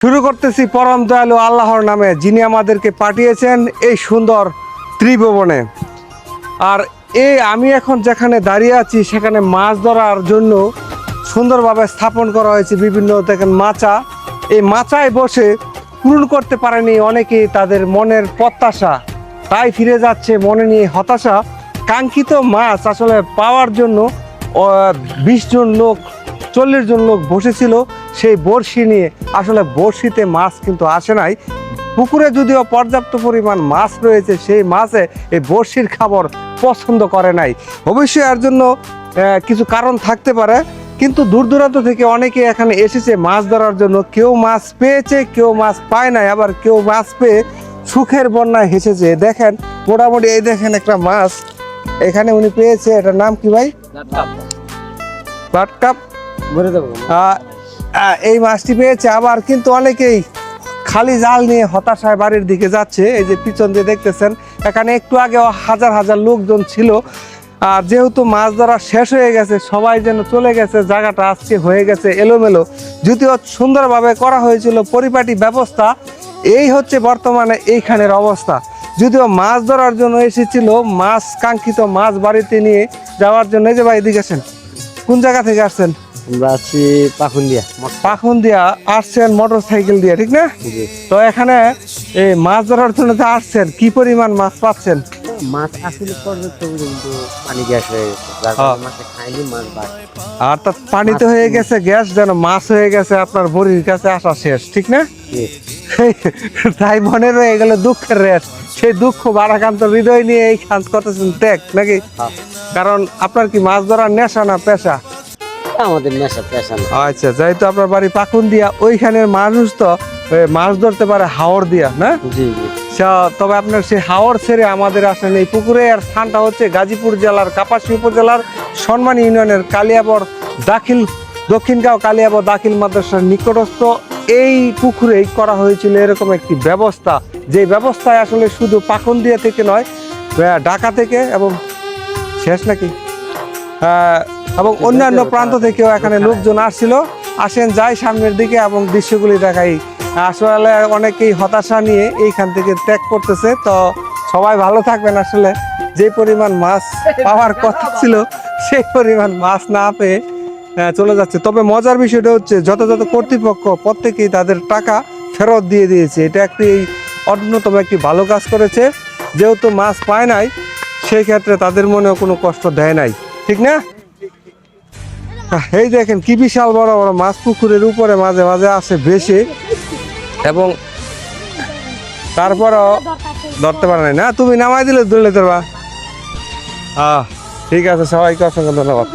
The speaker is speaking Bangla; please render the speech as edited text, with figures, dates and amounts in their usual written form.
শুরু করতেছি পরম দয়ালু আল্লাহর নামে, যিনি আমাদেরকে পাঠিয়েছেন এই সুন্দর ত্রিভুবনে। আর আমি এখন যেখানে দাঁড়িয়ে আছি সেখানে মাছ ধরার জন্য সুন্দরভাবে স্থাপন করা হয়েছে বিভিন্ন দেখেন মাচা। এই মাচায় বসে পূরণ করতে পারেনি অনেকেই তাদের মনের প্রত্যাশা, তাই ফিরে যাচ্ছে মনে নিয়ে হতাশা। কাঙ্ক্ষিত মাছ আসলে পাওয়ার জন্য 20 জন লোক 40 জন লোক বসেছিল সেই বড়শি নিয়ে। আসলে বড়শিতে মাছ কিন্তু আসে নাই। পুকুরে যদিও পর্যাপ্ত পরিমাণ মাছ রয়েছে, সেই মাছে এই বড়শির খাবার পছন্দ করে নাই। অবশ্যই এর জন্য কিছু কারণ থাকতে পারে, কিন্তু দূর দূরান্ত থেকে অনেকে এখানে এসেছে মাছ ধরার জন্য। কেউ মাছ পেয়েছে, কেউ মাছ পায় নাই, আবার কেউ মাছ পেয়ে সুখের বন্যায় হেসেছে। দেখেন মোটামুটি এই দেখেন একটা মাছ এখানে উনি পেয়েছে, এটার নাম কি ভাই? লাটকাপ। এই মাছটি পেয়েছে। আবার কিন্তু অনেকেই খালি জাল নিয়ে হতাশায় বাড়ির দিকে যাচ্ছে। এই যে পিছন দিয়ে দেখতেছেন, এখানে একটু আগে হাজার হাজার লোকজন ছিল। আর যেহেতু মাছ ধরা শেষ হয়ে গেছে, সবাই যেন চলে গেছে, জায়গাটা আজকে হয়ে গেছে এলোমেলো। যদিও সুন্দরভাবে করা হয়েছিল পরিপাটি ব্যবস্থা, এই হচ্ছে বর্তমানে এইখানের অবস্থা। যদিও মাছ ধরার জন্য এসেছিল, মাছ কাঙ্ক্ষিত মাছ বাড়িতে নিয়ে যাওয়ার জন্য। এই যে ভাই এদিকে আসেন, কোন জায়গা থেকে আসছেন? পাখুন্দিয়া আসছেন মোটর সাইকেল দিয়ে, ঠিক না? তো এখানে এই মাছ ধরার জন্য আসছেন, কি পরিমাণ মাছ পাচ্ছেন? মাছ আসলে পর্যাপ্ত, কিন্তু পানি গ্যাস হয়ে গেছে, যার কারণে মাছে খাইনি মাছ বাড়ে। আর তার পানিতে হয়ে গেছে গ্যাস, যেন মাছ হয়ে গেছে আপনার বড়ির কাছে আসা শেষ, ঠিক না? তাই মনে রয়ে গেল দুঃখের রেশ। সেই দুঃখ বারাকান্ত হৃদয় নিয়ে এই কাজ করতেছেন ত্যাগ নাকি? কারণ আপনার কি মাছ ধরার নেশা না পেশা? আমাদের নেশা পেশা না। আচ্ছা, যেহেতু আপনার বাড়ি পাকুন্দিয়া, ওইখানের মানুষ তো মাছ ধরতে পারে হাওড় দিয়া, না? জি জি। তবে আপনার সেই হাওড় ছেড়ে আমাদের আসেন এই পুকুরে। আর স্থানটা হচ্ছে গাজীপুর জেলার কাপাসী উপজেলার সন্মানী ইউনিয়নের কালিয়াবর দক্ষিণগাঁও কালিয়াবর দাখিল মাদ্রাসার নিকটস্থ এই পুকুরেই করা হয়েছিল এরকম একটি ব্যবস্থা, যে ব্যবস্থায় আসলে শুধু পাকুন্দিয়া থেকে নয়, ঢাকা থেকে এবং শেষ নাকি এবং অন্যান্য প্রান্ত থেকেও এখানে লোকজন আসছিল। আসেন যাই সামনের দিকে এবং দৃশ্যগুলি দেখাই। আসলে অনেকেই হতাশা নিয়ে এইখান থেকে ত্যাগ করতেছে। তো সবাই ভালো থাকবেন। আসলে যে পরিমাণ মাছ পাওয়ার কথা ছিল সেই পরিমাণ মাছ না পেয়ে চলে যাচ্ছে। তবে মজার বিষয়টা হচ্ছে যথাযথ কর্তৃপক্ষ প্রত্যেকেই তাদের টাকা ফেরত দিয়ে দিয়েছে। এটা একটি অন্যতম একটি ভালো কাজ করেছে। যেহেতু মাছ পায় নাই, সেই ক্ষেত্রে তাদের মনেও কোনো কষ্ট দেয় নাই, ঠিক না? এই দেখেন কি বিশাল বড় বড় মাছ পুকুরের উপরে মাঝে মাঝে আসে বেশি, এবং তারপরও ধরতে পারে নাই। না, তুমি নামাই দিলে ধরলে তোরবা। ঠিক আছে, সবাইকে অসংখ্য ধন্যবাদ।